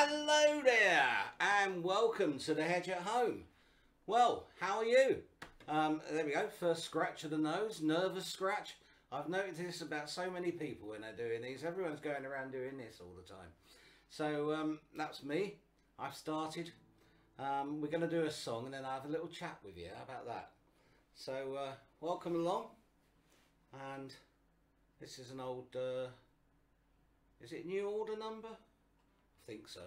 Hello there and welcome to the Hedge at Home. Well, how are you? There we go, first scratch of the nose, nervous scratch. I've noticed this about so many people when they're doing these. Everyone's going around doing this all the time. So that's me. I've started. We're going to do a song and then I have a little chat with you. How about that? So welcome along. And this is an old, is it new order number? I think so.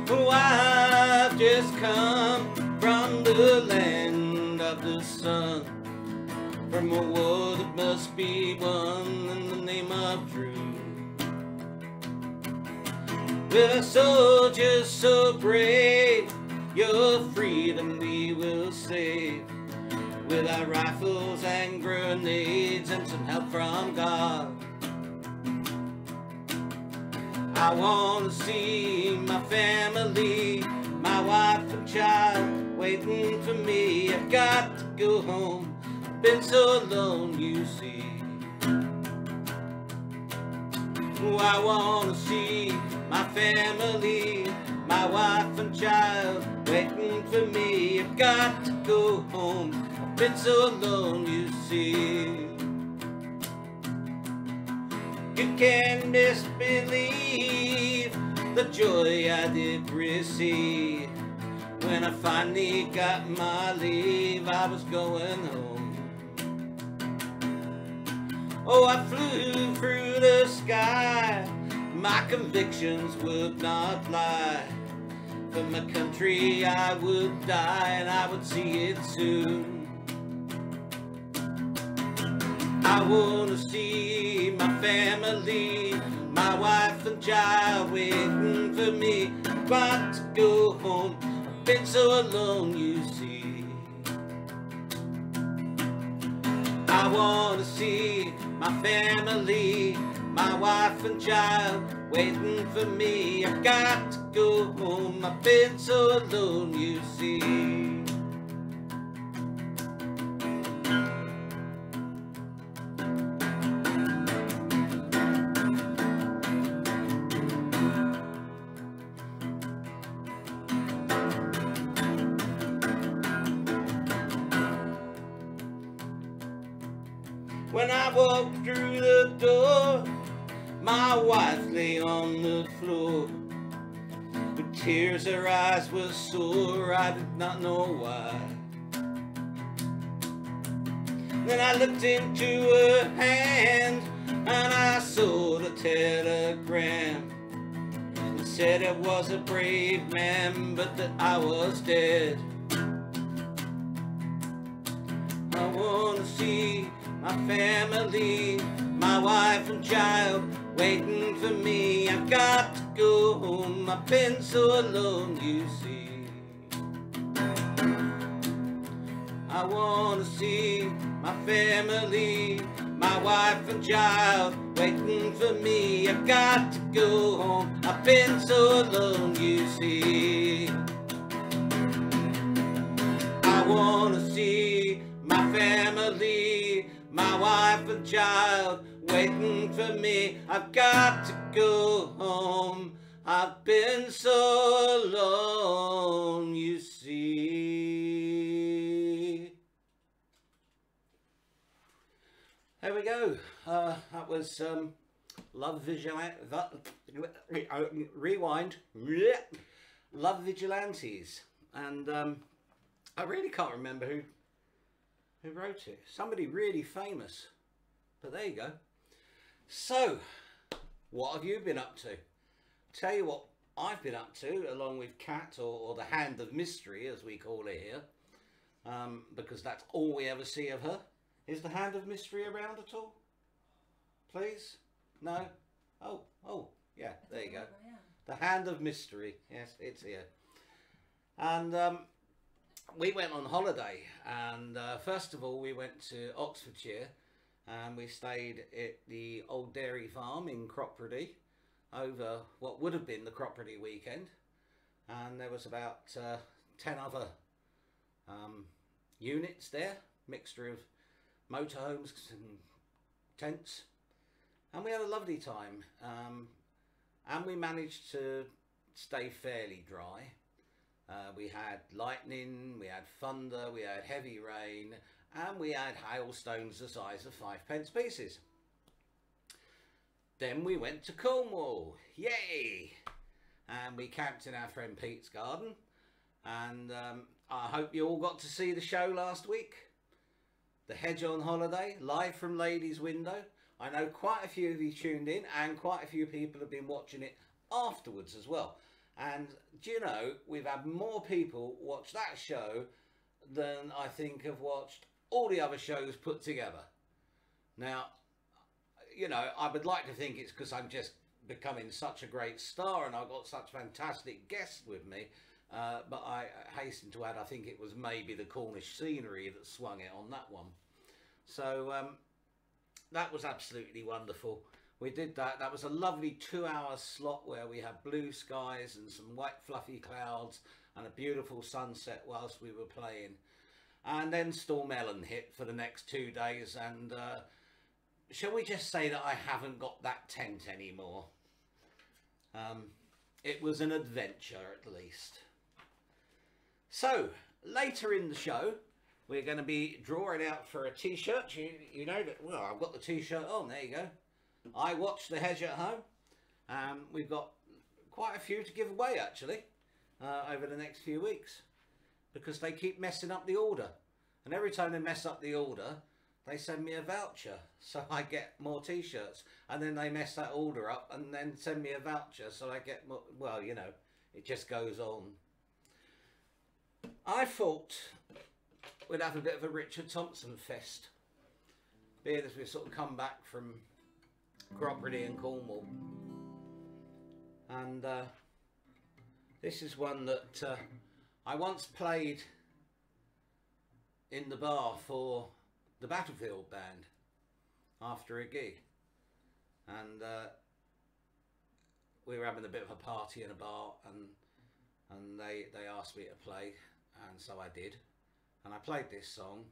Oh, I've just come from the land of the sun, from a war that must be won in the name of truth. With our soldiers so brave, your freedom we will save. With our rifles and grenades and some help from God. I want to see my family, my wife and child waiting for me. I've got to go home, I've been so alone, you see. Oh, I want to see my family, my wife and child waiting for me. I've got to go home, I've been so alone, you see. You can't disbelieve the joy I did receive when I finally got my leave. I was going home. Oh, I flew through the sky. My convictions would not lie. For my country I would die, and I would see it soon. I want to see my family, my wife and child waiting for me. I've got to go home, I've been so alone, you see. I want to see my family, my wife and child waiting for me. I've got to go home, I've been so alone, you see. When I walked through the door, my wife lay on the floor. With tears her eyes were sore, I did not know why. Then I looked into her hand and I saw the telegram. It said I was a brave man, but that I was dead. I want to see my family, my wife and child waiting for me. I've got to go home, I've been so alone, you see. I want to see my family, my wife and child waiting for me. I've got to go home, I've been so alone, you see. I want to see my family, my wife and child waiting for me. I've got to go home, I've been so alone, you see. There we go. That was Love Rewind. Love Vigilantes. And I really can't remember who wrote it. Somebody really famous. But there you go. So, what have you been up to? Tell you what I've been up to, along with Kat, or the Hand of Mystery, as we call it here. Because that's all we ever see of her. Is the Hand of Mystery around at all? Please? No? Oh, yeah, there you go. The Hand of Mystery. Yes, it's here. And we went on holiday, and first of all we went to Oxfordshire, and we stayed at the old dairy farm in Cropredy over what would have been the Cropredy weekend, and there was about 10 other units there, mixture of motorhomes and tents, and we had a lovely time, and we managed to stay fairly dry. We had lightning, we had thunder, we had heavy rain, and we had hailstones the size of 5p pieces. Then we went to Cornwall, yay! And we camped in our friend Pete's garden, and I hope you all got to see the show last week. The Hedge on Holiday, live from Lady's Window. I know quite a few of you tuned in, and quite a few people have been watching it afterwards as well. And do you know, we've had more people watch that show than I think have watched all the other shows put together. Now, you know, I would like to think it's because I'm just becoming such a great star and I've got such fantastic guests with me. But I hasten to add, I think it was maybe the Cornish scenery that swung it on that one. So that was absolutely wonderful. We did that. That was a lovely 2-hour slot where we had blue skies and some white fluffy clouds and a beautiful sunset whilst we were playing. And then Storm Ellen hit for the next 2 days, and shall we just say that I haven't got that tent anymore. It was an adventure at least. So later in the show we're going to be drawing out for a t-shirt. You know that, well, I've got the t-shirt on, there you go. I watched the Hedge at home. We've got quite a few to give away actually over the next few weeks, because they keep messing up the order, and every time they mess up the order they send me a voucher, so I get more t-shirts, and then they mess that order up and then send me a voucher, so I get more. Well, you know, it just goes on. I thought we'd have a bit of a Richard Thompson fest, being as we've sort of come back from Cropredy and Cornwall, and this is one that I once played in the bar for the Battlefield band after a gig, and we were having a bit of a party in a bar, and they asked me to play, and so I did, and I played this song,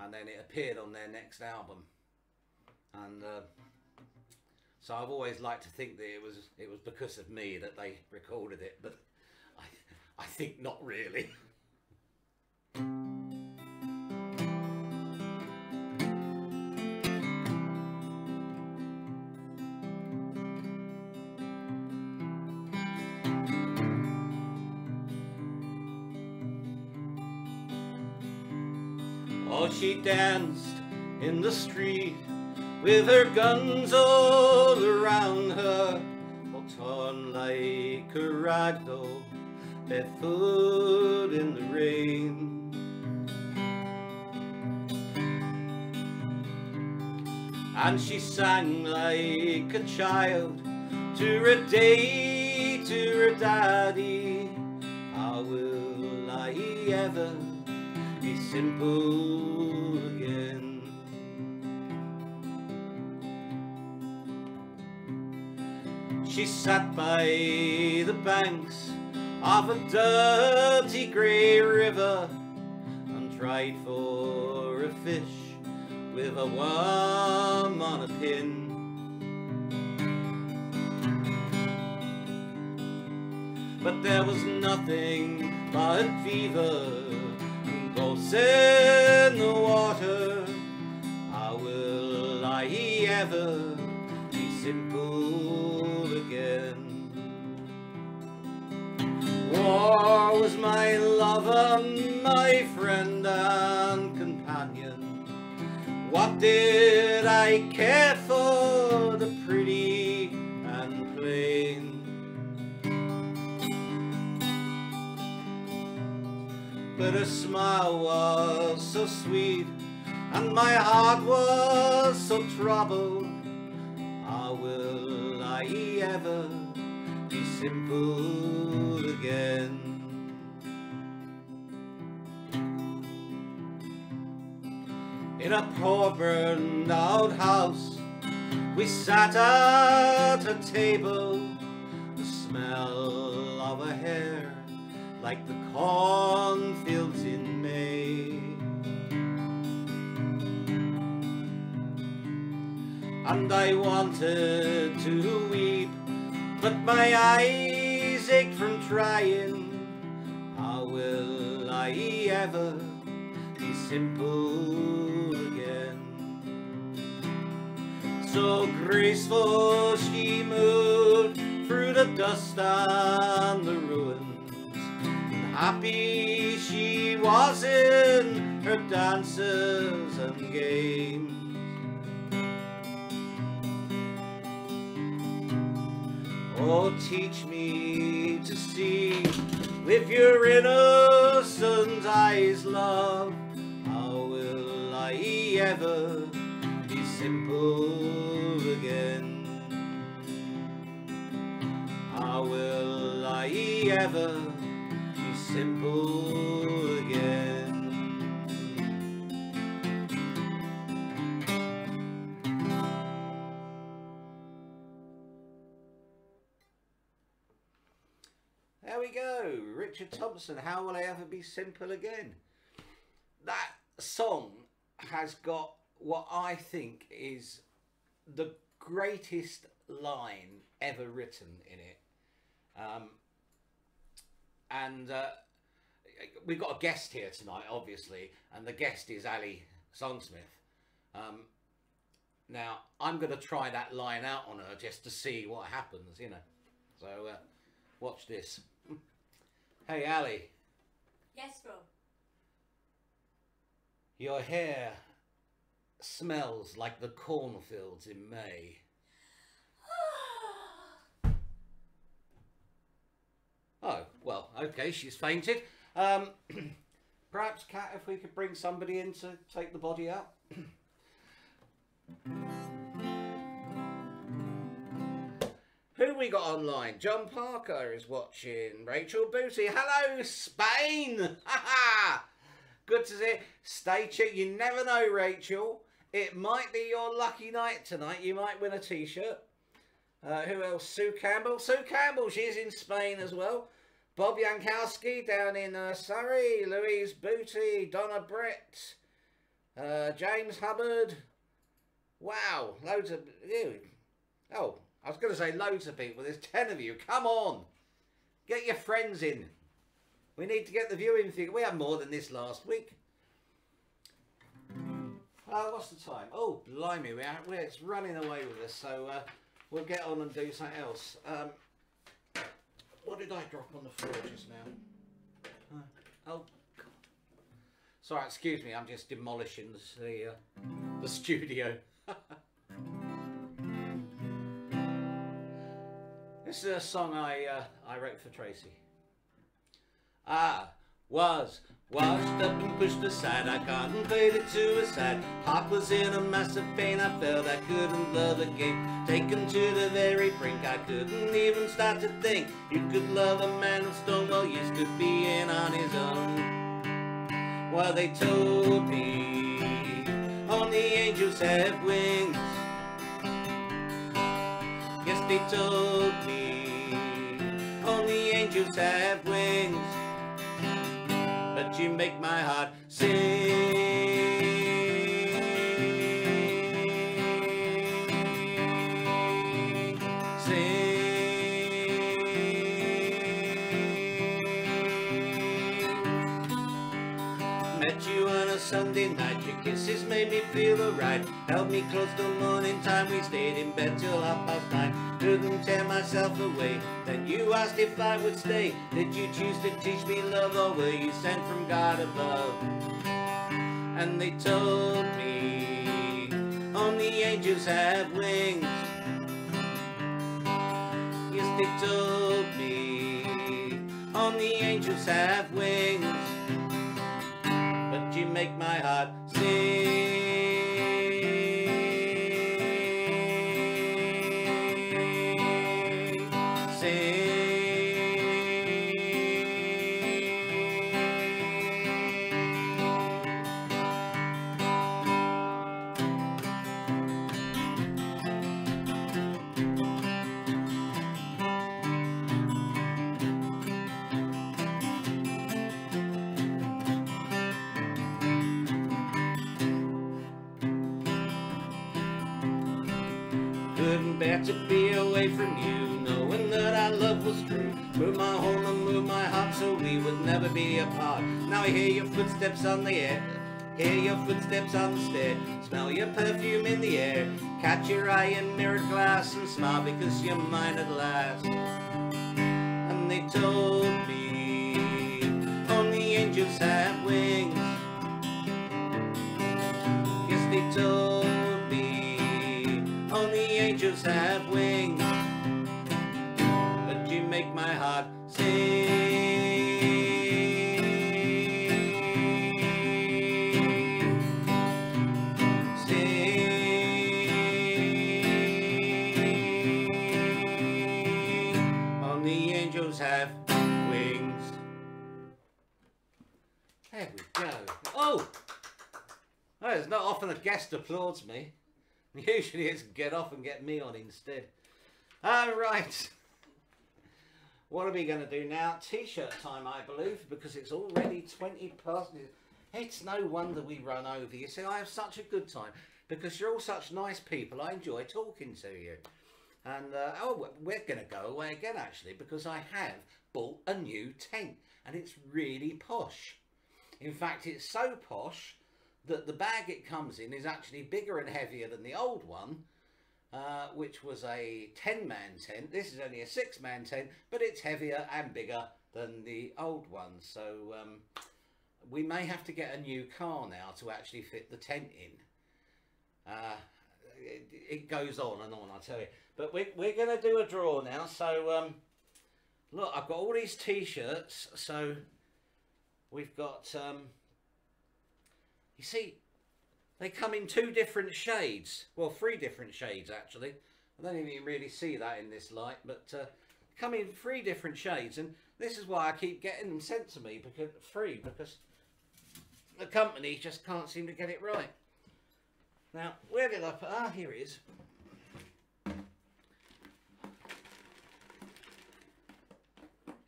and then it appeared on their next album, and so I've always liked to think that it was because of me that they recorded it, but I think not really. Oh, she danced in the street with her guns all around her, all torn like a rag doll, barefoot in the rain. And she sang like a child to her day, to her daddy. How will I ever be simple again? She sat by the banks of a dirty grey river and tried for a fish with a worm on a pin. But there was nothing but fever and ghosts in the water. How will I ever be simple again? War was my lover, my friend and companion. What did I care for the pretty and plain? But her smile was so sweet and my heart was so troubled. How will I ever be simple again? in a poor burned out house. We sat at a table, the smell of a hair like the cornfields in May. And I wanted to weep, but my eyes ached from trying. How will I ever be simple again? So graceful she moved through the dust and the ruins, and happy she was in her dances and games. Oh, teach me to see with your innocent eyes, love. How will I ever be simple again? How will I ever be simple again? There we go, Richard Thompson, How Will I Ever Be Simple Again? That song has got what I think is the greatest line ever written in it. We've got a guest here tonight, obviously, and the guest is Ali Songsmith. Now, I'm going to try that line out on her just to see what happens, you know. So, watch this. Hey, Ali. Yes, bro. Your hair smells like the cornfields in May. Oh, well, okay, she's fainted. Perhaps, Kat, if we could bring somebody in to take the body out. Who we got online? John Parker is watching. Rachel Booty. Hello, Spain. Good to see. Stay tuned. You never know, Rachel. It might be your lucky night tonight. You might win a t-shirt. Who else? Sue Campbell. Sue Campbell, she's in Spain as well. Bob Yankowski down in Surrey. Louise Booty. Donna Brett. James Hubbard. Wow. Loads of... Ew. Oh, I was going to say loads of people. There's 10 of you. Come on. Get your friends in. We need to get the viewing figure. We had more than this last week. What's the time? Oh, blimey. It's running away with us. So we'll get on and do something else. What did I drop on the floor just now? Oh, God. Sorry, excuse me. I'm just demolishing the studio. This is a song I wrote for Tracy. I was washed up and pushed aside. I contemplated suicide. Heart was in a massive pain. I felt I couldn't love again. Taken to the very brink, I couldn't even start to think you could love a man of stone while used to being on his own. Well, they told me only angels have wings. Yes, they told me only angels have wings. But you make my heart sing. Met you on a Sunday night, your kisses made me feel alright. Held me close till morning time, we stayed in bed till 9:30. Couldn't tear myself away, then you asked if I would stay. Did you choose to teach me love, or were you sent from God above? And they told me only angels have wings. Yes, they told me only angels have wings. But you make my heart sing. and bear to be away from you, knowing that our love was true. Move my home and move my heart so we would never be apart. Now I hear your footsteps on the air, hear your footsteps on the stair, smell your perfume in the air, catch your eye in mirrored glass and smile because you're mine at last. And they told me only angels have wings. Yes, they told me only angels have wings. But you make my heart sing. Have wings. There we go. Oh, it's not often a guest applauds me. Usually it's get off and get me on instead. Right. What are we going to do now? T-shirt time, I believe, because it's already 20 past. It's no wonder we run over. You see, I have such a good time because you're all such nice people. I enjoy talking to you. And, oh, we're going to go away again, actually, because I have bought a new tent, and it's really posh. In fact, it's so posh that the bag it comes in is actually bigger and heavier than the old one, which was a 10-man tent. This is only a 6-man tent, but it's heavier and bigger than the old one. So we may have to get a new car now to actually fit the tent in. It goes on, I tell you. But we're going to do a draw now. So, look, I've got all these T-shirts. So, we've got, you see, they come in 2 different shades. Well, 3 different shades, actually. I don't even really see that in this light. But come in 3 different shades. And this is why I keep getting them sent to me because the company just can't seem to get it right. Now, where did I put... Ah, here it is.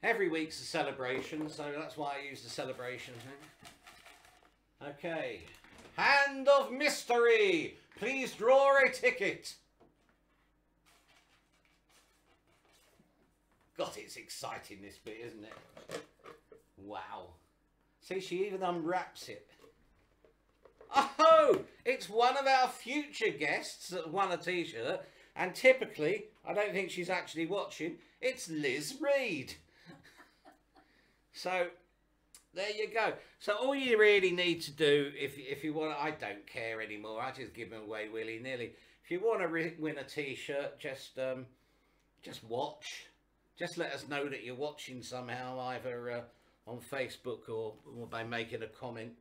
Every week's a celebration, so that's why I use the celebration thing. Okay. Hand of mystery. Please draw a ticket. God, it's exciting, this bit, isn't it? Wow. See, she even unwraps it. Oh, it's one of our future guests that won a T-shirt, and typically, I don't think she's actually watching, it's Liz Reed. So, there you go. So all you really need to do, if you want, I don't care anymore, I just give them away willy-nilly. If you want to win a T-shirt, just watch. Just let us know that you're watching somehow, either on Facebook or by making a comment.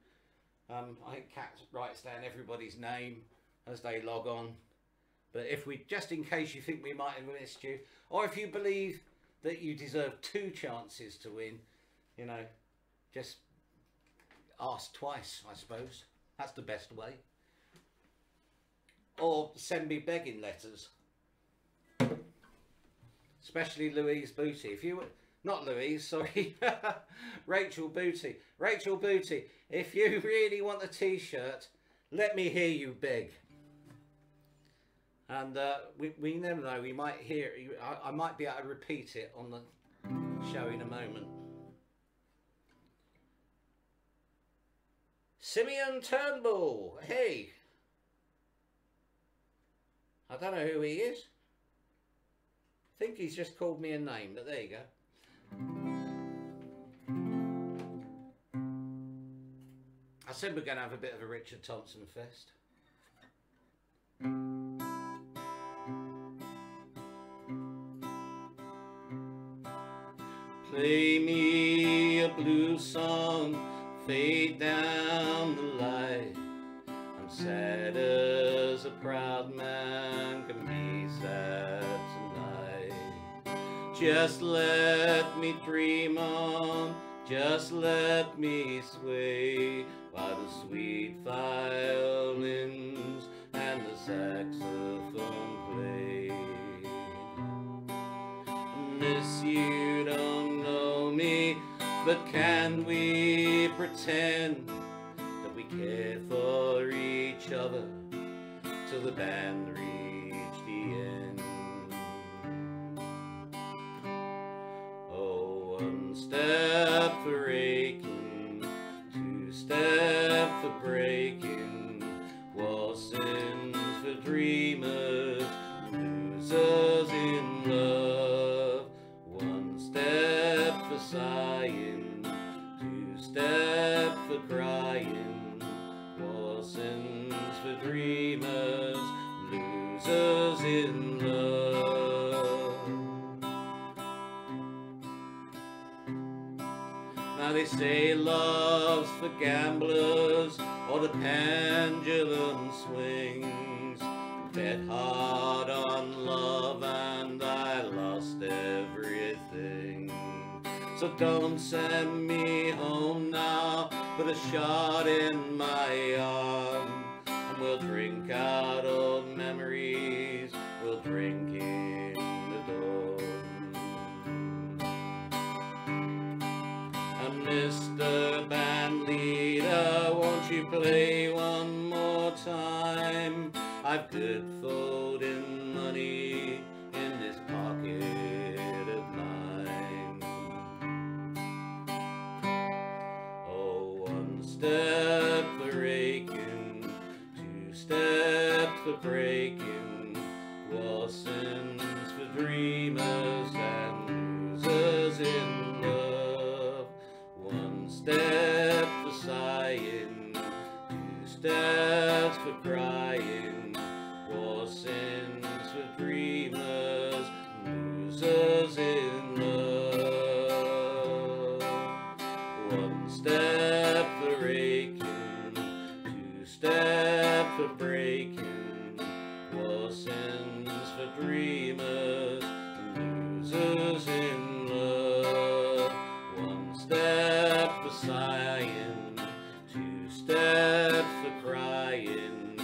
I think Kat writes down everybody's name as they log on. But if we, just in case you think we might have missed you, or if you believe that you deserve 2 chances to win, you know, just ask twice, I suppose. That's the best way. Or send me begging letters. Especially Louise Booty. If you... Not Louise, sorry. Rachel Booty. Rachel Booty, if you really want a T-shirt, let me hear you beg. And we never know, we might hear... I might be able to repeat it on the show in a moment. Simeon Turnbull, hey. I don't know who he is. I think he's just called me a name, but there you go. I said we're going to have a bit of a Richard Thompson fest. Play me a blues song, fade down the light. I'm sad as a proud man can be sad tonight. Just let me dream on, just let me sway, while the sweet violins and the saxophone play. Miss, you don't know me, but can we pretend that we care for each other till the band reach the end? step for aching, two step for breaking, waltzing for dreamers, losers in love. One step for sighing, two step for crying, waltzing for dreamers, losers in love. Now they say love's for gamblers, or the pendulum swings. Bet hard on love and I lost everything. So don't send me home now, put a shot in my arm, and we'll drink out old memories, we'll drink in the dawn. And Mr. Bandleader, won't you play one more time? I've good folding money in this pocket of mine. Oh, one step for aching, two steps for breaking, waltzings for dreamers and losers in love. One step for sighing, two steps for crying, waltzings for dreamers, losers in love. One step for aching, two step for breaking, waltzings for dreamers, losers in love. One step for sighing, two steps for crying,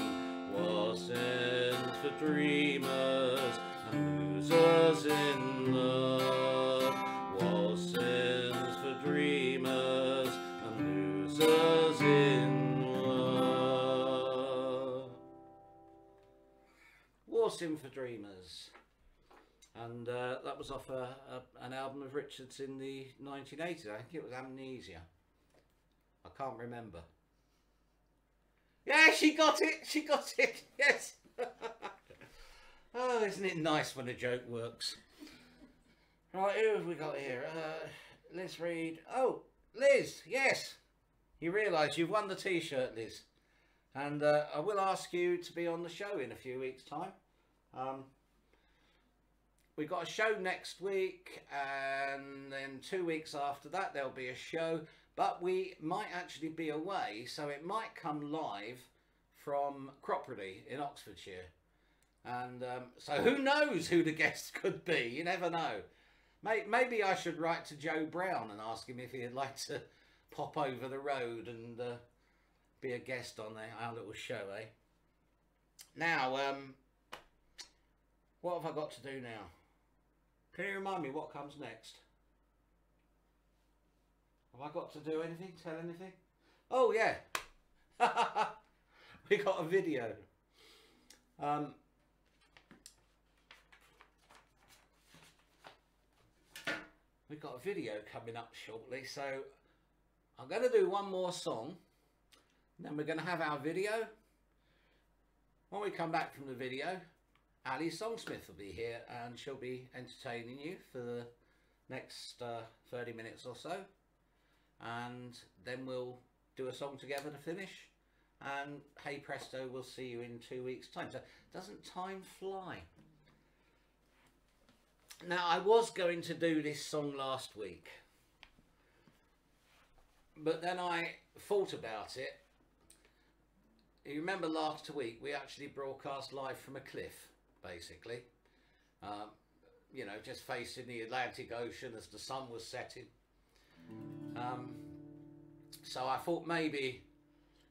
waltzings for dreamers and losers in love. Waltzings for dreamers and losers in love. Waltzing for Dreamers. And that was off an album of Richard's in the 1980s. I think it was Amnesia. I can't remember. Yeah, she got it. She got it. Yes. Oh, isn't it nice when a joke works? Right, who have we got here? Let's read. Oh, Liz. Yes. You realise you've won the T-shirt, Liz. And I will ask you to be on the show in a few weeks' time. We've got a show next week, and then 2 weeks after that there'll be a show, but we might actually be away, so it might come live from Cropredy in Oxfordshire. And so who knows who the guest could be? You never know. Maybe I should write to Joe Brown and ask him if he'd like to pop over the road and be a guest on our little show, eh? Now, what have I got to do now? Can you remind me what comes next? Have I got to do anything? Tell anything? Oh, yeah. We got a video. We've got a video coming up shortly, so I'm going to do one more song, then we're going to have our video. When we come back from the video, Ali Songsmith will be here and she'll be entertaining you for the next 30 minutes or so, and then we'll do a song together to finish, and hey presto, we'll see you in 2 weeks' time. So doesn't time fly? Now, I was going to do this song last week, but then I thought about it. You remember last week we actually broadcast live from a cliff, basically. You know, just facing the Atlantic Ocean as the sun was setting. So I thought maybe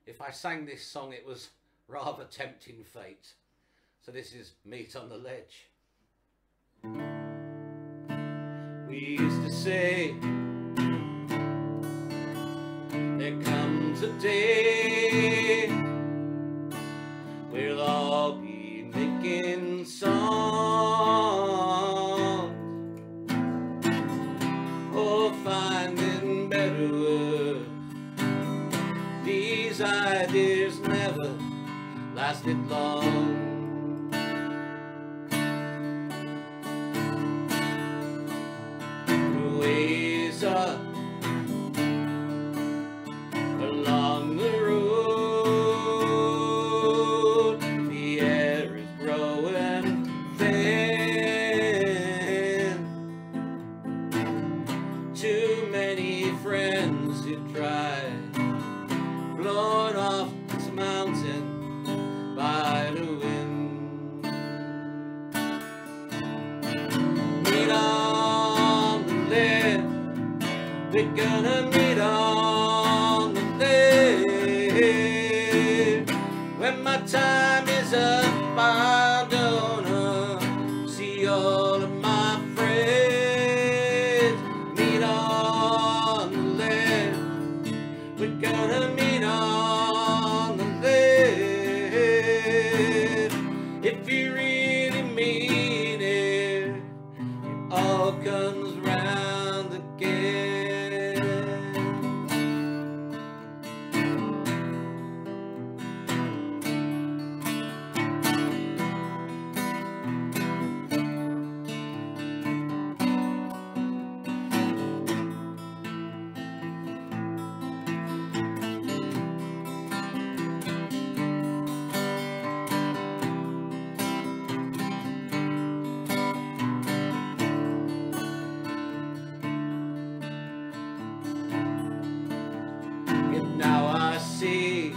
if I sang this song it was rather tempting fate. So this is Meet on the Ledge. We used to say there comes a day we'll all be making songs or find these ideas never lasted long. Ways up along the road, the air is growing thin. Too many friends who tried, blown off this mountain by the wind. Meet on the lid, we're gonna meet on the lid. When my time is up, I'm gonna see all of my friends. Meet on the lid, we're gonna meet on the lid. If you really mean it, it all comes round again. Now I see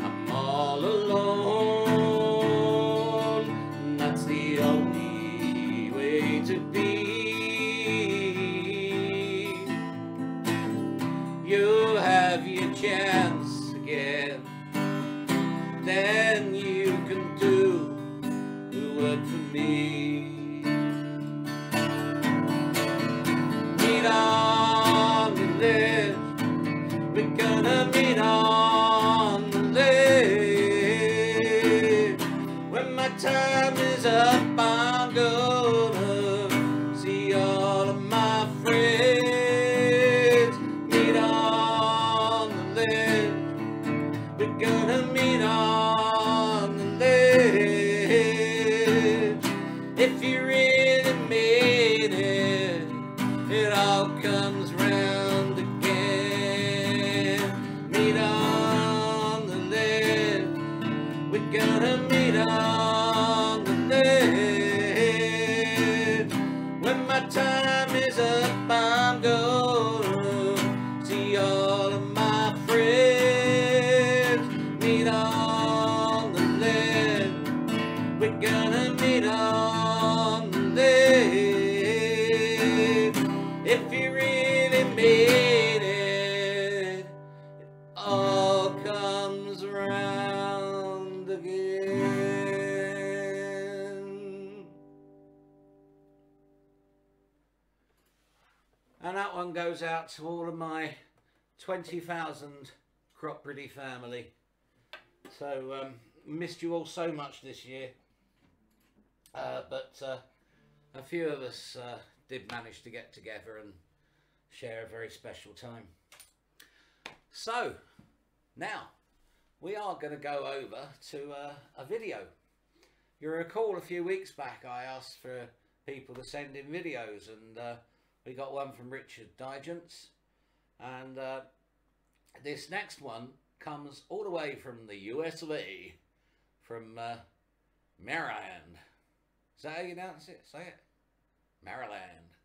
I'm all alone. That's the only way to be. You have your chance again, then you can do the work for me. Meet on the ledge, we're gonna meet on the ledge. When my time is up, I'm gonna see all of my friends. Meet on the ledge, we're gonna meet on the ledge. If you really mean it, it all comes round again. Meet on the ledge, we're gonna meet on the ledge. When my time is up, I'm gonna see all of my friends. Meet on the ledge, we're gonna meet on the ledge. If you really mean it, it all comes round again. And that one goes out to all of my 20,000 Crop Pretty family. So missed you all so much this year, but a few of us did manage to get together and share a very special time. So now we are going to go over to a video. You recall a few weeks back I asked for people to send in videos, and we got one from Richard Digence, and this next one comes all the way from the US of A, from Maryland. Is that how you pronounce it? Say it. Maryland.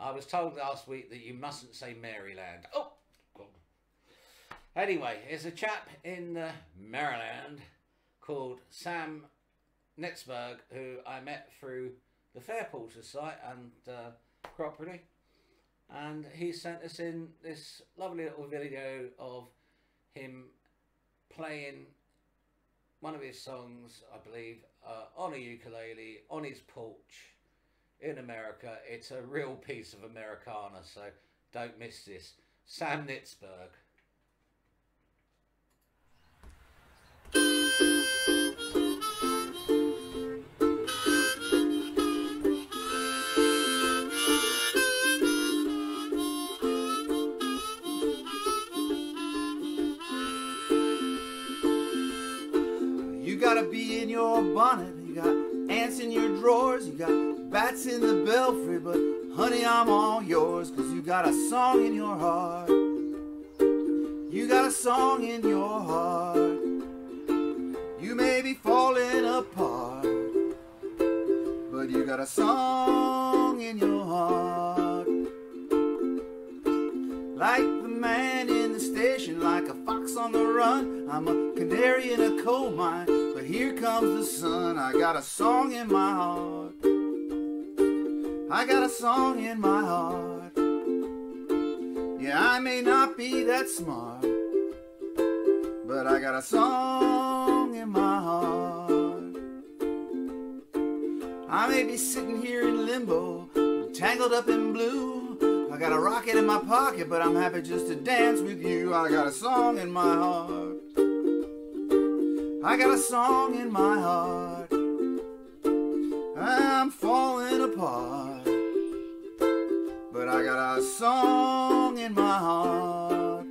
I was told last week that you mustn't say Maryland. Oh, God. Anyway, there's a chap in Maryland called Sam Nitzberg, who I met through the Fairporter site and Crop Pretty, and he sent us in this lovely little video of him playing one of his songs, I believe, on a ukulele on his porch in America. It's a real piece of Americana, so don't miss this. Sam Nitzberg. your bonnet, you got ants in your drawers, you got bats in the belfry, but honey, I'm all yours, 'cause you got a song in your heart. You got a song in your heart. You may be falling apart, but you got a song in your heart. Like the man in the station, like a fox on the run, I'm a canary in a coal mine, but here comes the sun. I got a song in my heart. I got a song in my heart. Yeah, I may not be that smart, but I got a song in my heart. I may be sitting here in limbo, tangled up in blue. I got a rocket in my pocket, but I'm happy just to dance with you. I got a song in my heart. I got a song in my heart. I'm falling apart, but I got a song in my heart.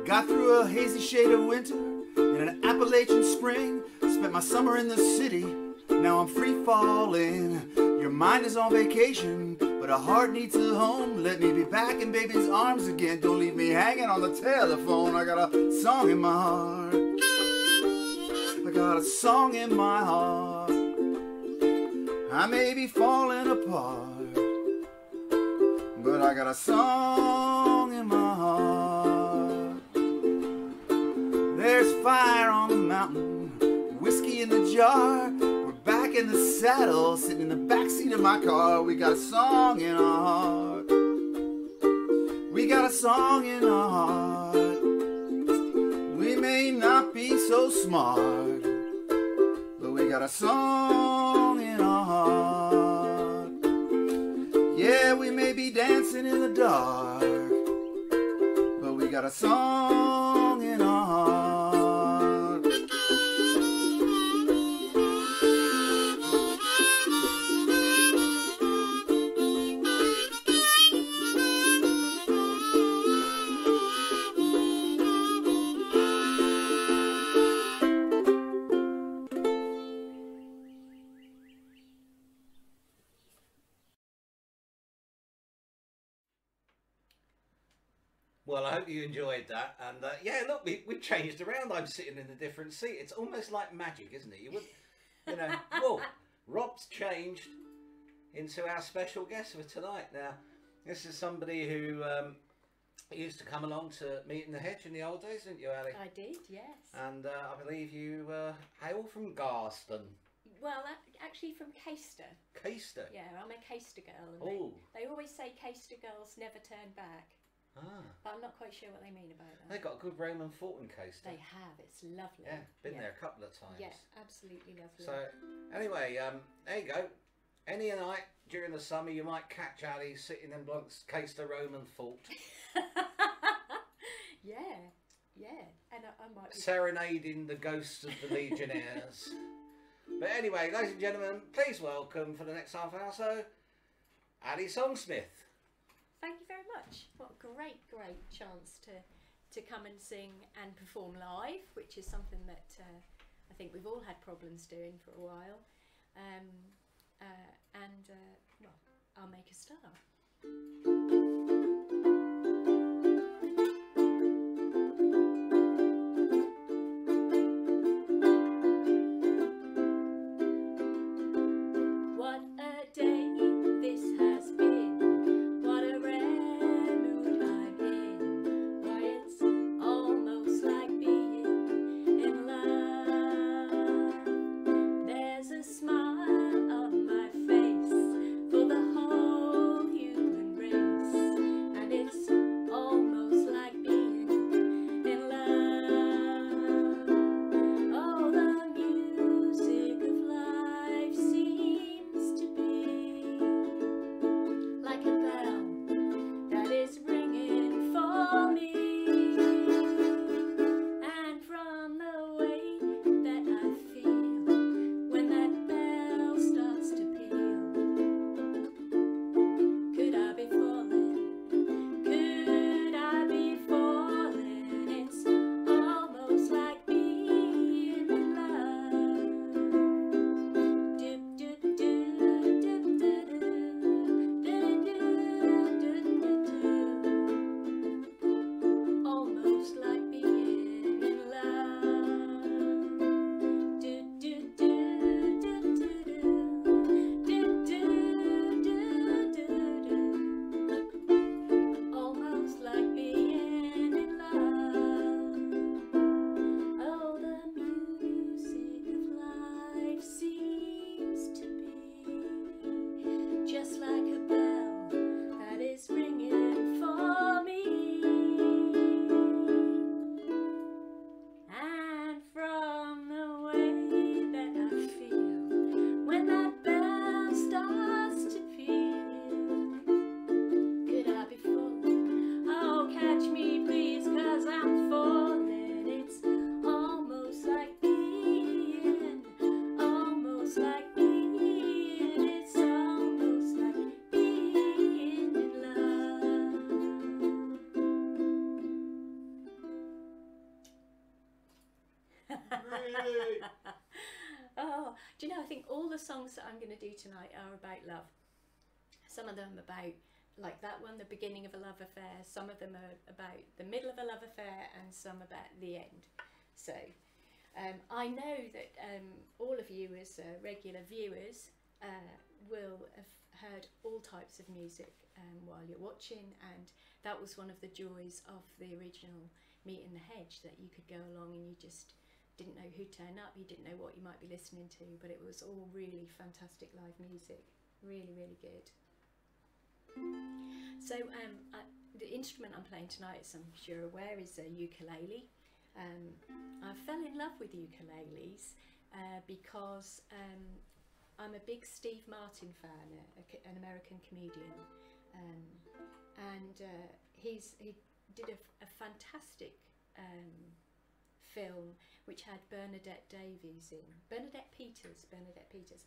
Got through a hazy shade of winter in an Appalachian spring. Spent my summer in the city, now I'm free falling. Your mind is on vacation, but a heart needs a home. Let me be back in baby's arms again. Don't leave me hanging on the telephone. I got a song in my heart. I got a song in my heart. I may be falling apart, but I got a song in my heart. There's fire on the mountain, whiskey in the jar. We're back in the saddle, sitting in the backseat of my car. We got a song in our heart. We got a song in our heart. We may not be so smart, but we got a song in our heart. Yeah, we may be dancing in the dark, but we got a song in our heart. Well, I hope you enjoyed that. And yeah, look, we changed around. I'm sitting in a different seat. It's almost like magic, isn't it? You would, you know. Whoa, Rob's changed into our special guest for tonight. Now, this is somebody who used to come along to meet in the Hedge in the old days, didn't you, Ali? I did, yes. And I believe you hail from Garston. Well, actually from Caister. Caister? Yeah, I'm a Caister girl. And Oh. they always say Caister girls never turn back. Ah. But I'm not quite sure what they mean about that. They got a good Roman fort in Caister. They have. It's lovely. Yeah, been there a couple of times. Yeah, absolutely lovely. So, anyway, there you go. Any night during the summer, you might catch Ali sitting in Blunk's Caister Roman fort. yeah. And I might be... serenading the ghosts of the Legionnaires. But anyway, ladies and gentlemen, please welcome for the next half hour or so, Ali Songsmith. Thank you very much. What a great chance to come and sing and perform live, which is something that I think we've all had problems doing for a while. Well, I'll make a start. What a day this has been. What a rare mood I'm in. Why, it's almost like being in love. There's a smile on my face for the whole human race. Really? Oh, do you know, I think all the songs that I'm going to do tonight are about love. Some of them about, like that one, the beginning of a love affair. Some of them are about the middle of a love affair, and some about the end. So I know that all of you as regular viewers will have heard all types of music while you're watching, and that was one of the joys of the original Meet in the Hedge, that you could go along and you just didn't know who'd turn up, you didn't know what you might be listening to, but it was all really fantastic live music, really, really good. So the instrument I'm playing tonight, as I'm sure you're aware, is a ukulele. I fell in love with ukuleles because I'm a big Steve Martin fan, an American comedian, and he did a fantastic film which had Bernadette Peters,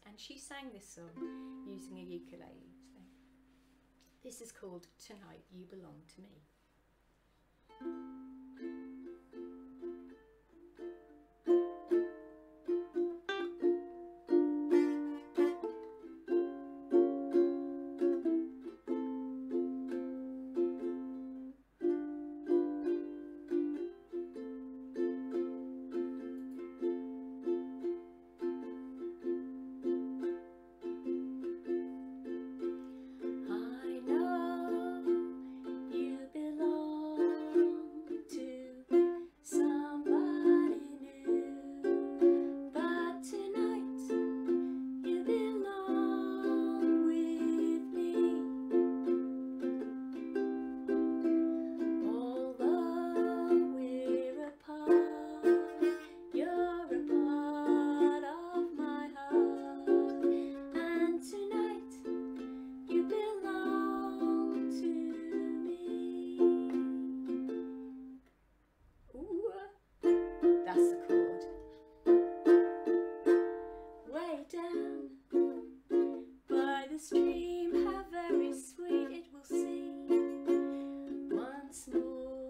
and she sang this song using a ukulele. So this is called Tonight You Belong to Me. The stream, how very sweet it will seem once more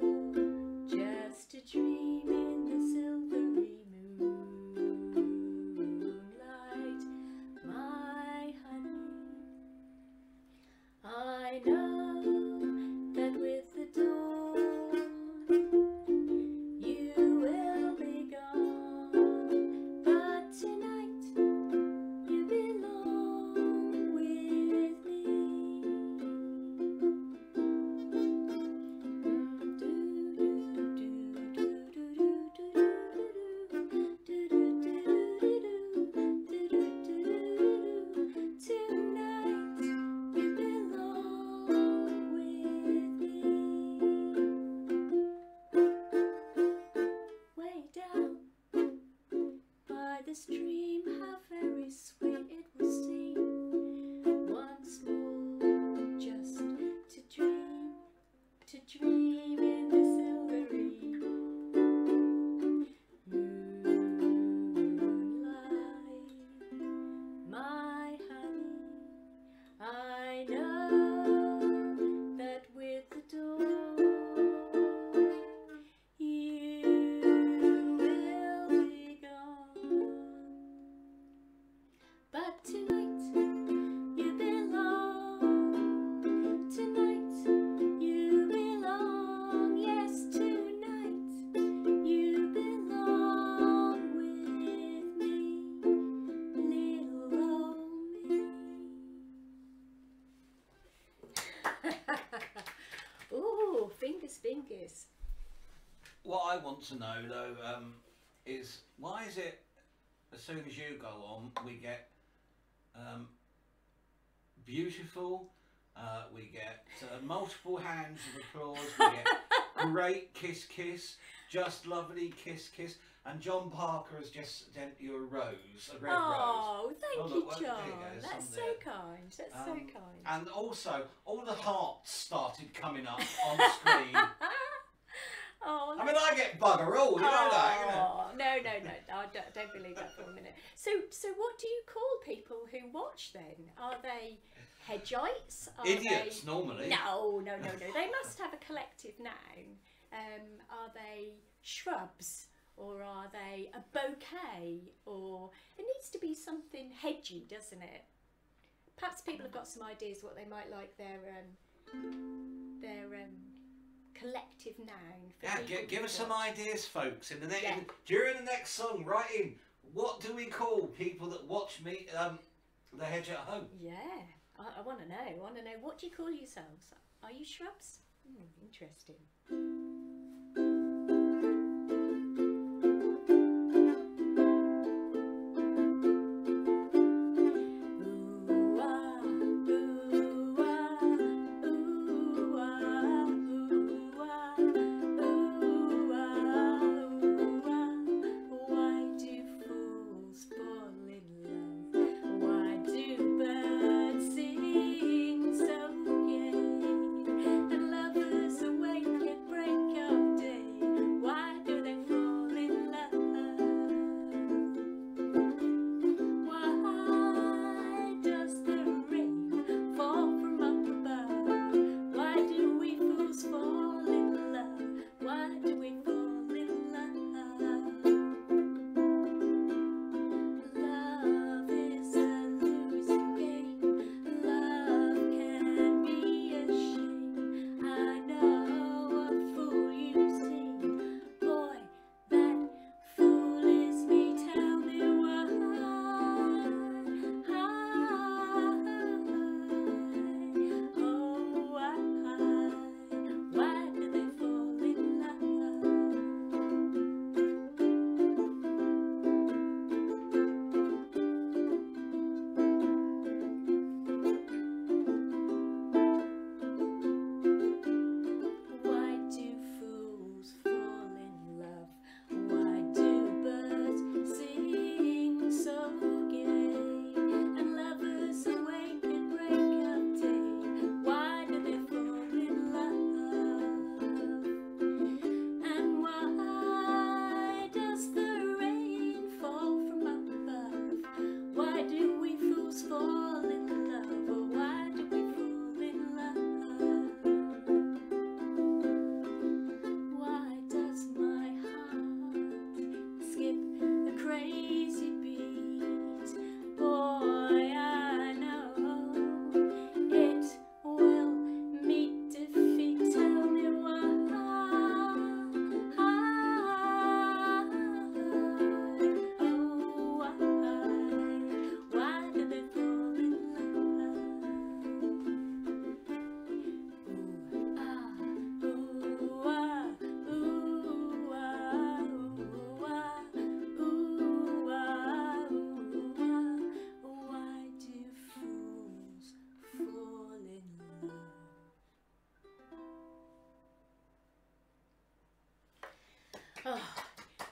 just to dream in the silvery moonlight. My honey, I know that with the dawn you will be gone. But tonight you belong, tonight you belong, yes, tonight you belong with me, little old me. Ooh, fingers, fingers. What I want to know though is why is it as soon as you go on we get beautiful, we get multiple hands of applause, we get great kiss kiss, just lovely kiss kiss, and John Parker has just sent you a rose, a red rose. Oh, thank Oh, you, look, well, there John. you go, That's some so there. kind. That's so kind. And also all the hearts started coming up on screen. Oh, I mean, I get bugger all, you know that, you know. oh, no, I don't believe that for a minute. So what do you call people who watch then? Are they Hedgeites? Are Idiots, they... normally. No. They must have a collective noun. Are they shrubs or are they a bouquet, or it needs to be something hedgy, doesn't it? Perhaps people have got some ideas what they might like their collective noun. For Yeah, give us some watch. ideas, folks. In the next, Yeah. during the next song, write in. What do we call people that watch me, the Hedge at Home? Yeah, I want to know. I want to know, what do you call yourselves? Are you shrubs? Interesting.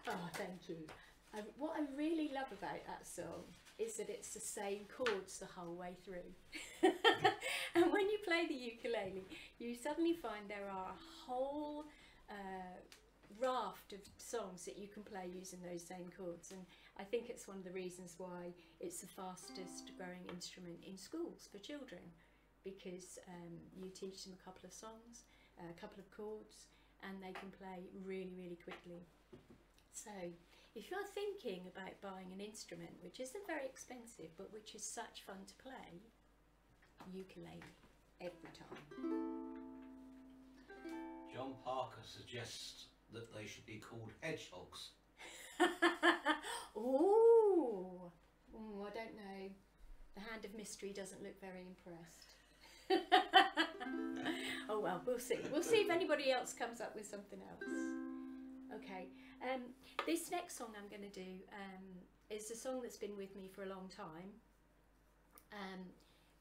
Oh, thank you. What I really love about that song is that it's the same chords the whole way through. And when you play the ukulele, you suddenly find there are a whole raft of songs that you can play using those same chords. And I think it's one of the reasons why it's the fastest growing instrument in schools for children, because you teach them a couple of songs, a couple of chords, and they can play really, really quickly. So if you're thinking about buying an instrument which isn't very expensive but which is such fun to play, ukulele every time. John Parker suggests that they should be called hedgehogs. Ooh. I don't know. The Hand of Mystery doesn't look very impressed. Oh well, we'll see. We'll see if anybody else comes up with something else. Okay, this next song I'm going to do is a song that's been with me for a long time.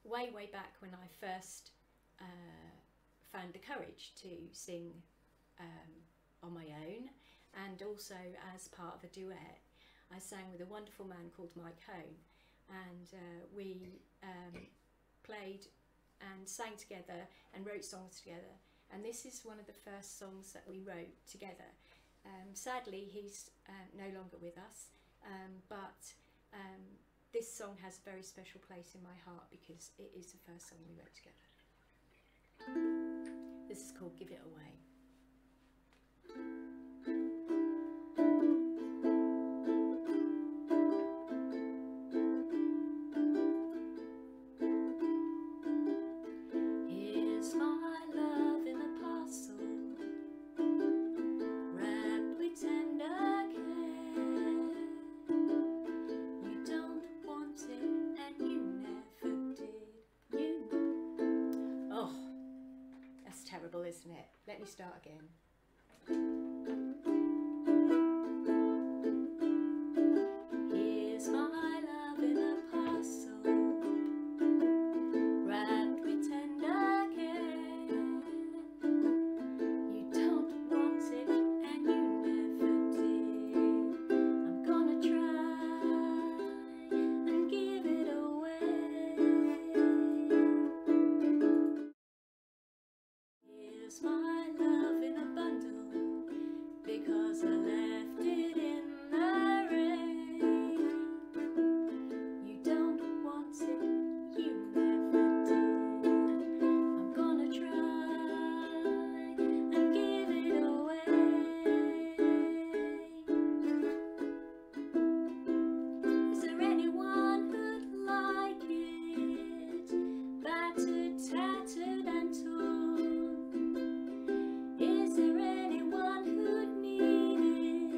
Way back when I first found the courage to sing on my own, and also as part of a duet. I sang with a wonderful man called Mike Hone, and we played and sang together and wrote songs together, and this is one of the first songs that we wrote together. Sadly he's no longer with us, but this song has a very special place in my heart because it is the first song we wrote together. This is called Give It Away. Let me start again. Here's my love in a parcel, wrapped with tender care. You don't want it and you never did. I'm gonna try and give it away. Here's my love in a bundle, because I left it in the rain. You don't want it, you never did. I'm gonna try and give it away. Is there anyone who'd like it? Battered, tattered and torn. Is there anyone who'd need it?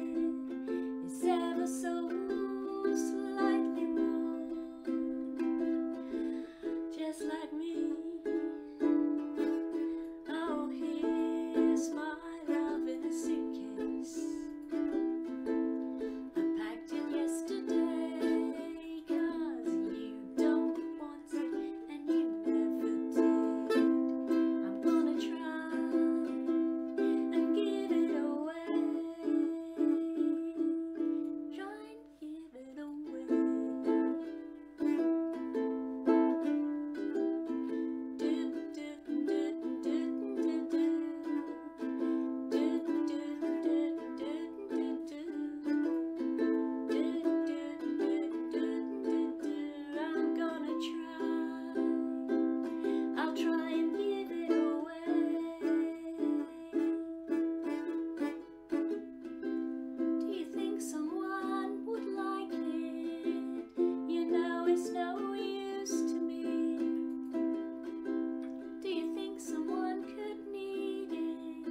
It's ever so slightly worn, just like me. Oh, here's my love in a suitcase. I packed it yesterday, 'cause you don't want it and you never did. I'm gonna try and give it away. Try and give it away. Do do do do do do do. Do do do do do do. Do do do do do. I'm gonna try. I'll try and give it away. Do you think someone would like it? You know it's no use to me. Do you think someone could need it?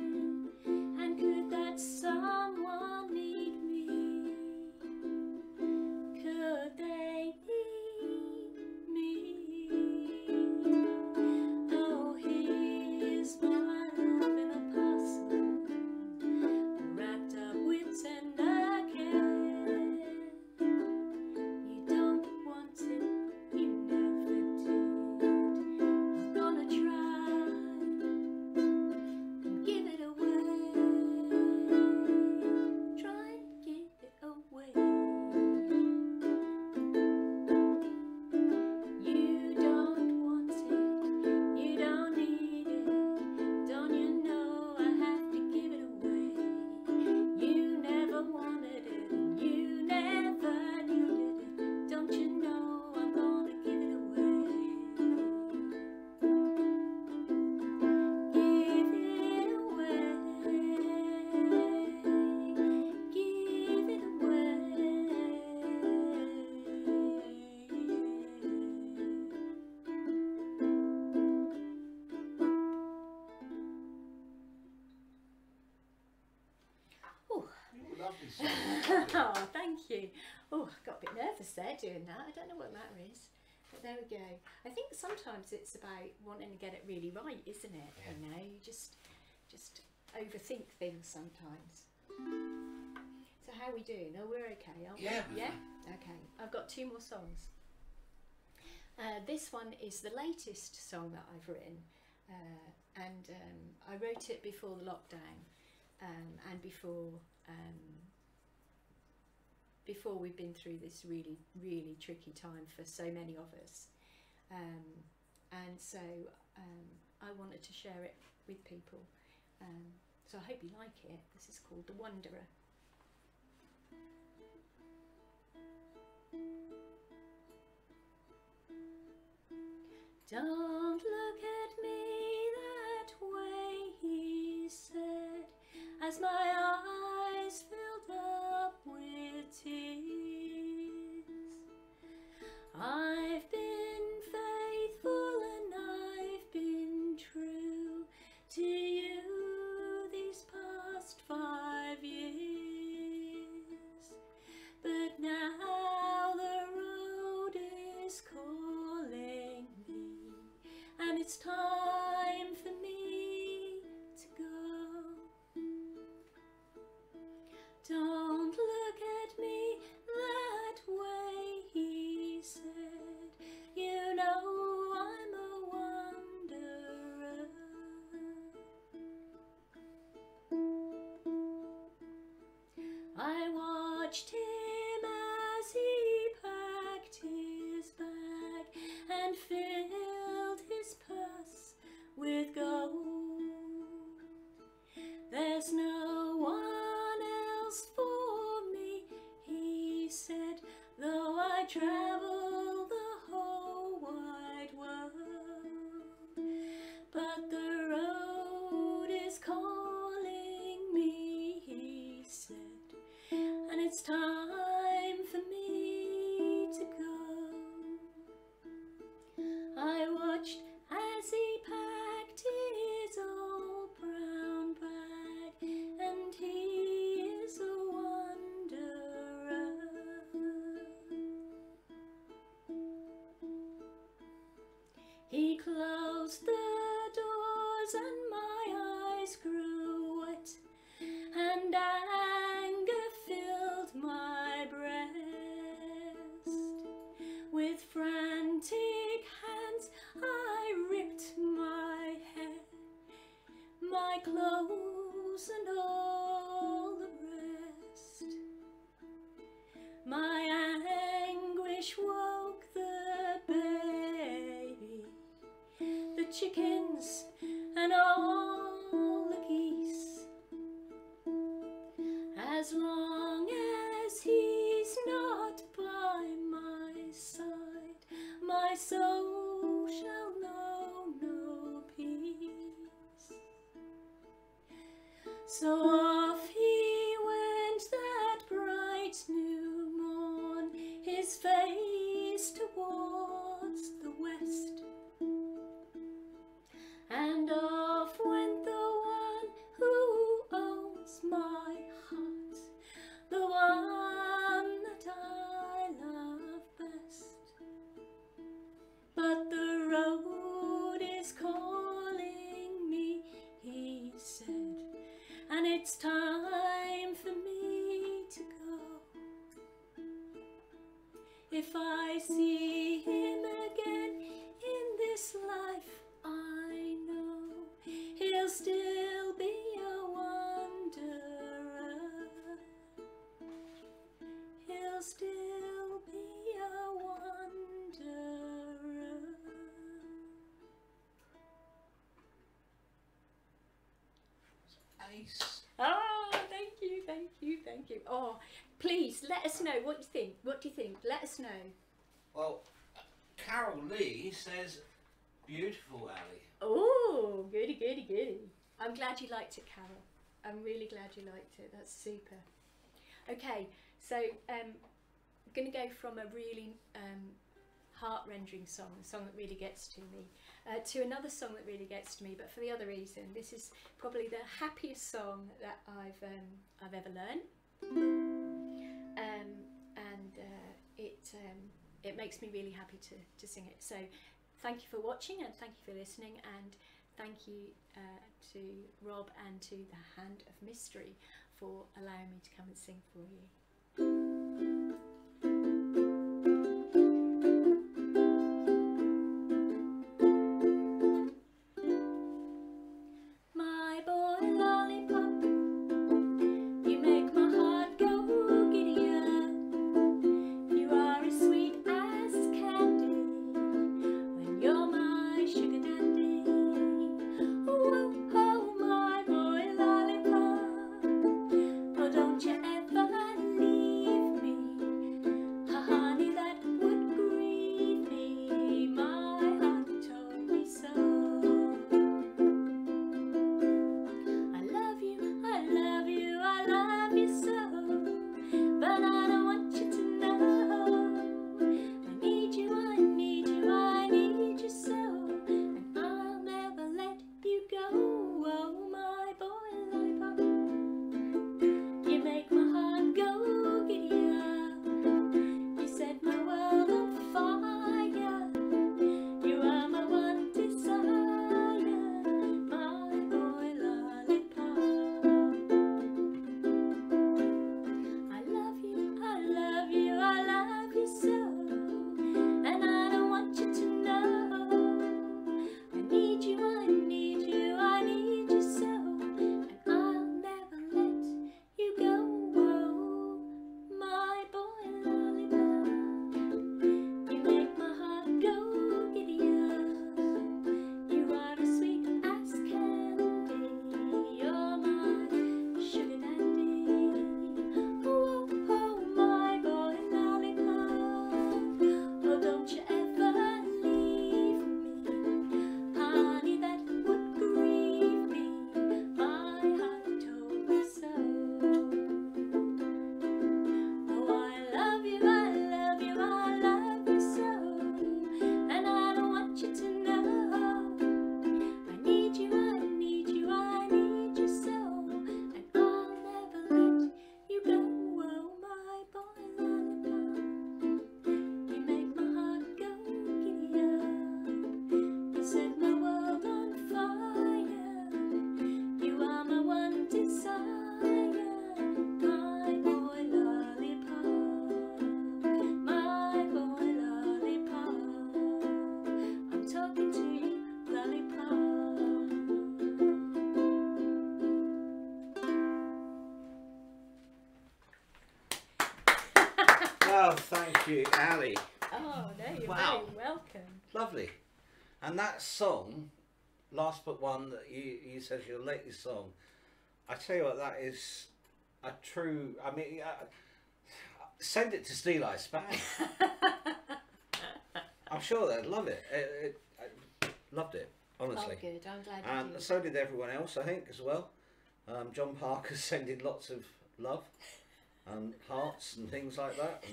And could that someone need me? Could they need me? Oh, here's my love in a parcel, wrapped up with tender care. You don't want it, you never did. I'm gonna try and give it away. Try and give it away. You don't want it, you don't need it. Don't you know I have to give it away? You never wanted it and you never needed it. Don't you know I'm gonna give it away? Give it away. Give it away. Oh, Lovely song. oh, thank you. Oh, I got a bit nervous there doing that. I don't know what that is. But there we go. I think sometimes it's about wanting to get it really right, isn't it? Yeah. You know, you just overthink things sometimes. So how are we doing? Oh, we're okay, aren't Yeah, we? we're Yeah? Okay. I've got 2 more songs. This one is the latest song that I've written. And I wrote it before the lockdown, and before we've been through this really, really tricky time for so many of us. And so I wanted to share it with people. So I hope you like it. This is called The Wanderer. Don't look at me that way, he said, as my eyes filled up with tears. I've been faithful and I've been true to you these past 5 years, but now the road is calling me, and it's time for me to go. travel the whole wide world, but the road is calling me, he said, and it's time for me to go. I watched as he packed his old brown bag, and he is a wanderer. He closed the doors and my eyes grew wet, and anger filled my breast. With frantic hands I ripped my hair, my clothes and all the rest. My anguish woke the baby, the chickens and all the geese. As long as he's not by my side, my soul shall know no peace. So off he went that bright new morn, his face towards the west. And off went the one who owns my heart, the one that I love best. But the road is calling me, he said, and it's time for me to go. If I see him again in this life, I know he'll still be a wanderer. He'll still be a wanderer. Ace. Oh, thank you, thank you, thank you. Oh, please let us know what you think. What do you think? Let us know. Well, Carol Lee says, beautiful, Ali. Oh, goody, goody, goody. I'm glad you liked it, Carol. I'm really glad you liked it. That's super. Okay, so I'm going to go from a really heart-rending song, a song that really gets to me, to another song that really gets to me, but for the other reason. This is probably the happiest song that I've ever learned, and it makes me really happy to sing it. So thank you for watching, and thank you for listening, and thank you to Rob and to the Hand of Mystery for allowing me to come and sing for you. Don't you ever Oh, thank you, Ali. Oh, no, you're Wow. very welcome. Lovely. And that song, last but one, that you said your latest song, I tell you what, that is a true, I mean, send it to Steel Eye Span. I'm sure they'd love it. I loved it, honestly. Oh, good. I'm glad you And did. so did everyone else, I think, as well. John Parker's sending lots of love and hearts and things like that.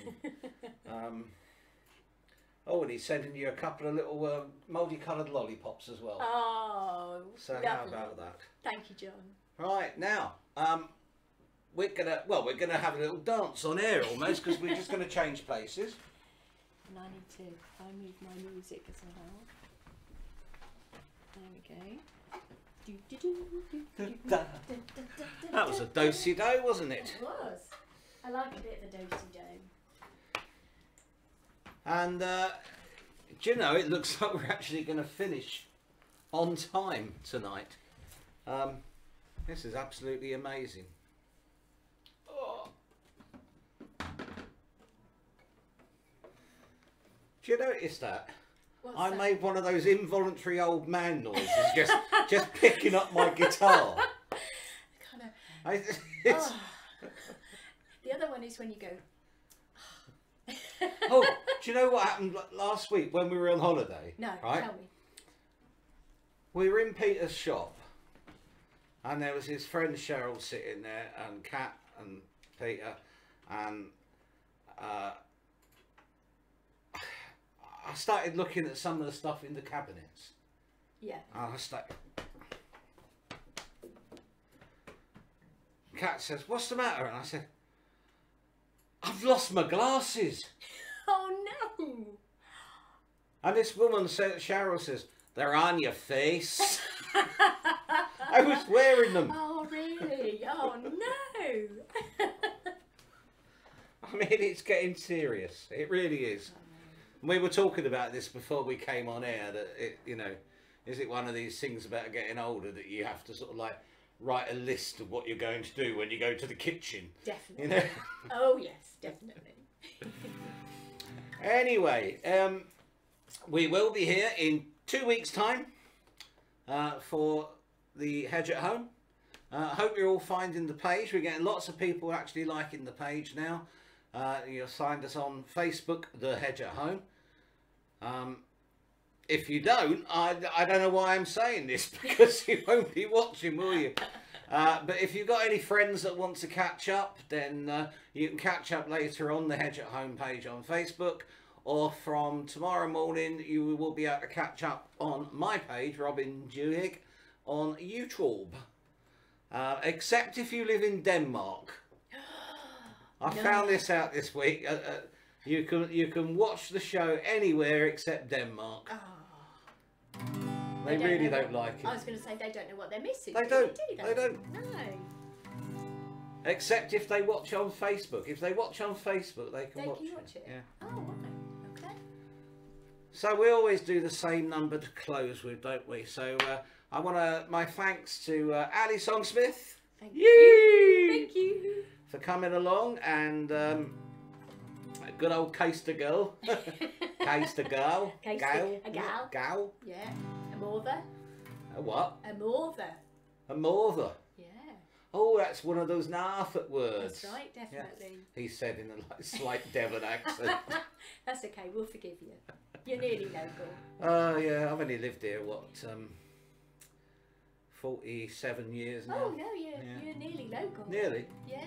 And, oh, and he's sending you a couple of little multicoloured lollipops as well. Oh, So lovely. how about that? Thank you, John. Right, now, we're gonna have a little dance on air almost, because we're just gonna change places. And I need to move my music as well. There we go. That was a do-si-do, wasn't it? It was. I like a bit of a do-si-do. And do you know, it looks like we're actually going to finish on time tonight. This is absolutely amazing. Oh. Do you notice that? What's I that? made one of those involuntary old man noises, just picking up my guitar. Kind of. It's, The other one is when you go. oh, do you know what happened last week when we were on holiday? No, right? tell me. We were in Peter's shop, and there was his friend Cheryl sitting there, and Kat and Peter, and I started looking at some of the stuff in the cabinets. Yeah. And I started. Kat says, "What's the matter?" And I said, "I've lost my glasses." Oh no! And this woman said, Cheryl says, "They're on your face." I was wearing them. Oh really? Oh no! I mean, it's getting serious. It really is. We were talking about this before we came on air, that it, you know, is it one of these things about getting older that you have to sort of like write a list of what you're going to do when you go to the kitchen? Definitely. You know. Oh yes, definitely. Anyway, we will be here in 2 weeks' time for the Hedge at Home. Hope you're all finding the page. We're getting lots of people actually liking the page now. You've signed us on Facebook, The Hedge at Home. If you don't, I don't know why I'm saying this, because you won't be watching, will you? But if you've got any friends that want to catch up, then you can catch up later on the Hedge at Home page on Facebook, or from tomorrow morning you will be able to catch up on my page, Robin Duhigg, on YouTube. Except if you live in Denmark. I found this out this week. You can watch the show anywhere except Denmark. Oh. They really don't like I it. was going to say they don't know what they're missing. They do don't. do They don't. No. Except if they watch on Facebook. If they watch on Facebook, they can They watch can watch it. Yeah. Oh right. Okay. So we always do the same number to close with, don't we? So I want my thanks to Ali Songsmith. Thank Yay! you. Thank you. For coming along, and a good old Caister girl. Caister girl. Caister- Gal. a gal. Gal. Yeah. A morther. A what? A morther. A morther. Yeah. Oh, that's one of those Narford words. That's right. Definitely. He said in a slight Devon accent. That's okay. We'll forgive you. You're nearly local. Oh, yeah. I've only lived here, what, 47 years now. Oh no, you're nearly local. Nearly. Yeah.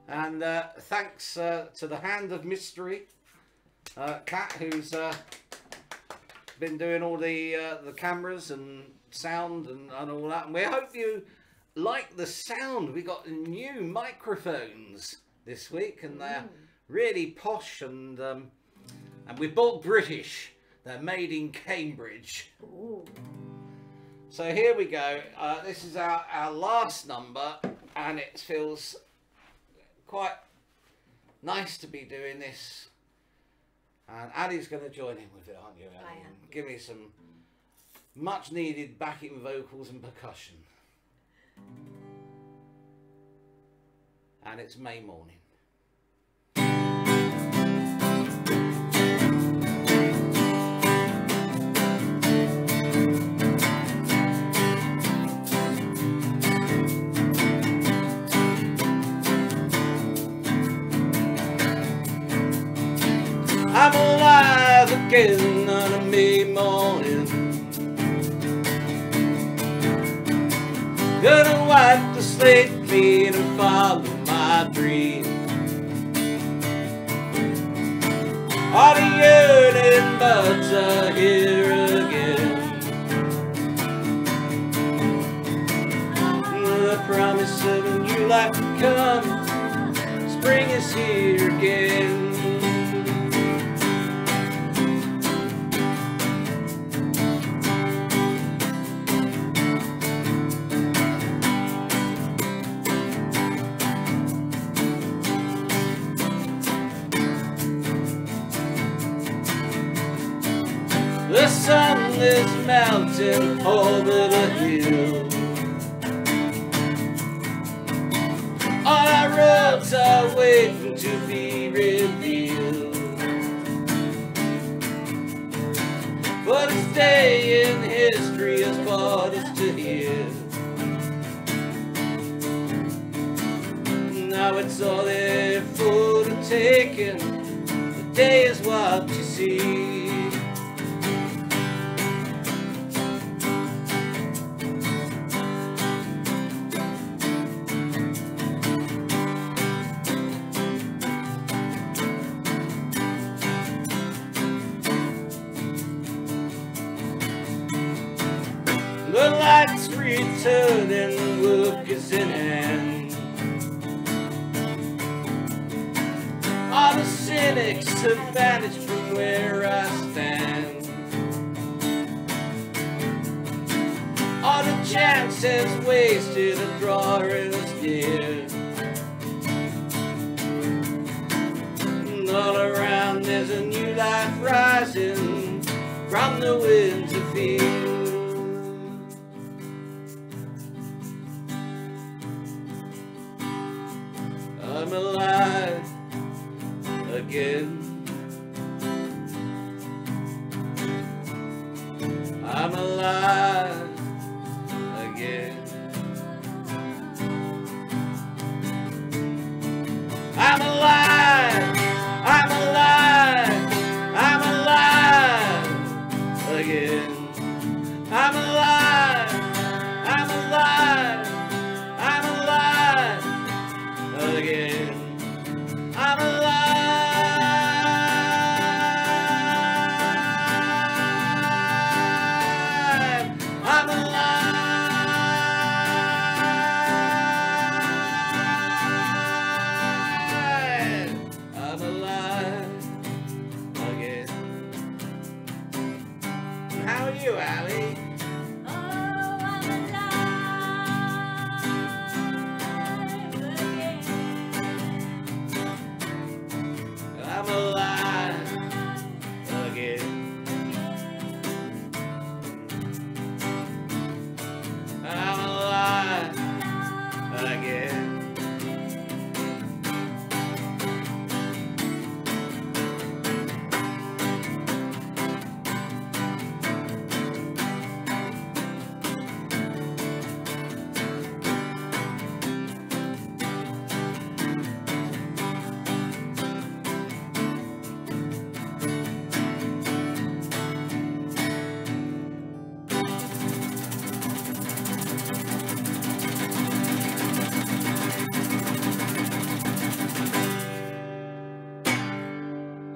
And thanks to the Hand of Mystery, Kat, who's been doing all the cameras and sound and all that. And we hope you like the sound. We got new microphones this week, and they're really posh, and we bought British. They're made in Cambridge. Ooh. So here we go. This is our last number, and it feels quite nice to be doing this. And Ali's going to join in with it, aren't you, Ali? I am. And give me some much needed backing vocals and percussion. and it's May morning. I'm alive again on a May morning. Gonna wipe the slate clean and follow my dream. All the yearning buds are here again. The promise of a new life to come. Spring is here again. The sun is melting over the hill. All our roads are waiting to be revealed. But this day in history has brought us to here. Now it's all there for the taking. The day is what you see. The lights return and work is in hand. All the cynics have vanished from where I stand. All the chances wasted are drawing us near. And all around there's a new life rising from the winter field. I'm alive again. I'm alive again. I'm alive. I'm alive. I'm alive again. I'm alive. I'm alive. I'm alive again. I'm alive. I'm alive. I'm alive again. How are you, Ali? I'm alive again. I'm alive again.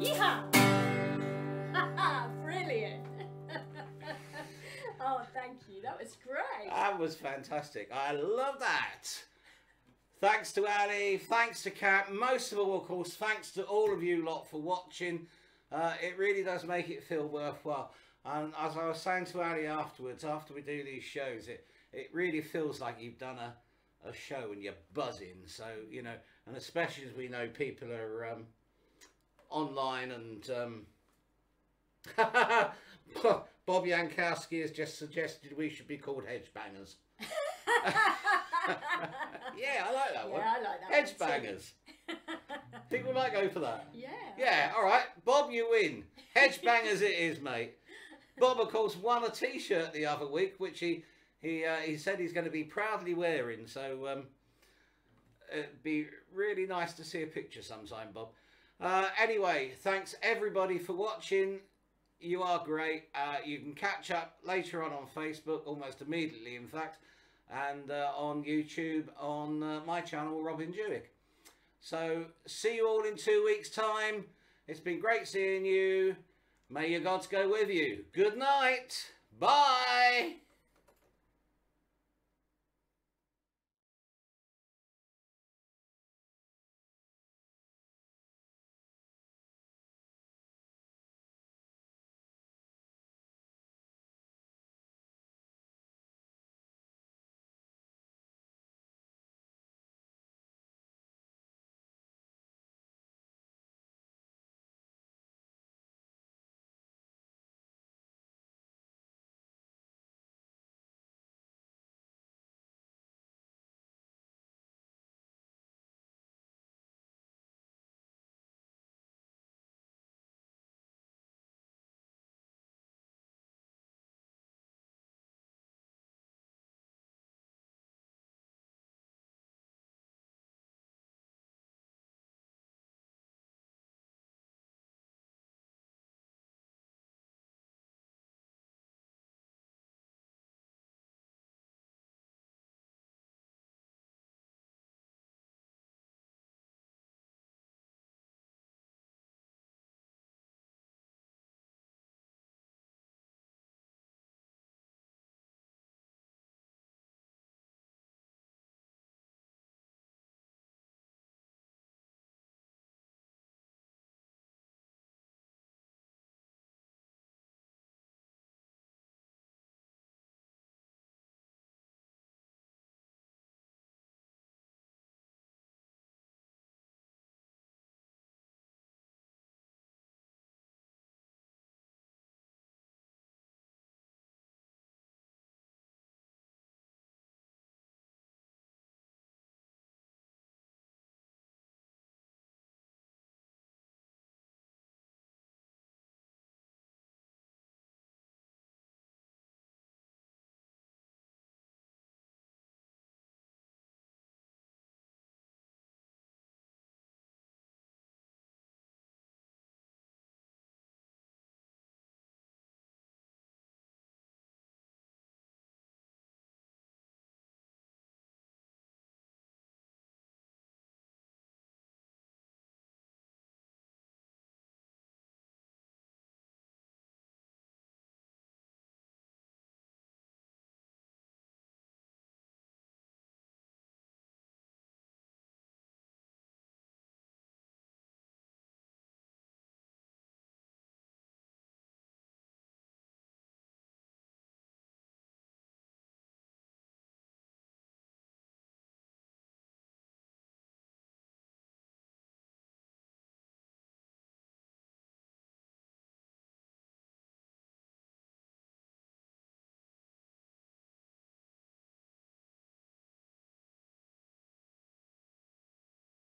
Yeehaw! Brilliant! Oh, thank you. That was great. That was fantastic. I love that. Thanks to Ali, thanks to Kat, most of all, of course, thanks to all of you lot for watching. It really does make it feel worthwhile. And as I was saying to Ali afterwards, after we do these shows, it really feels like you've done a show and you're buzzing. So, you know, and especially as we know people are online and Bob Yankowski has just suggested we should be called hedge bangers. Yeah, I like that one. Yeah, I like that. Hedge one too. bangers. People might go for that. Yeah. Yeah, all right. Bob, you win. Hedge bangers it is, mate. Bob, of course, won a T-shirt the other week, which he said he's going to be proudly wearing. So it'd be really nice to see a picture sometime, Bob. Anyway, thanks everybody for watching. You are great. You can catch up later on Facebook, almost immediately, in fact, and on YouTube on my channel, Robin Jewick. So see you all in 2 weeks' time. It's been great seeing you. May your gods go with you. Good night. Bye.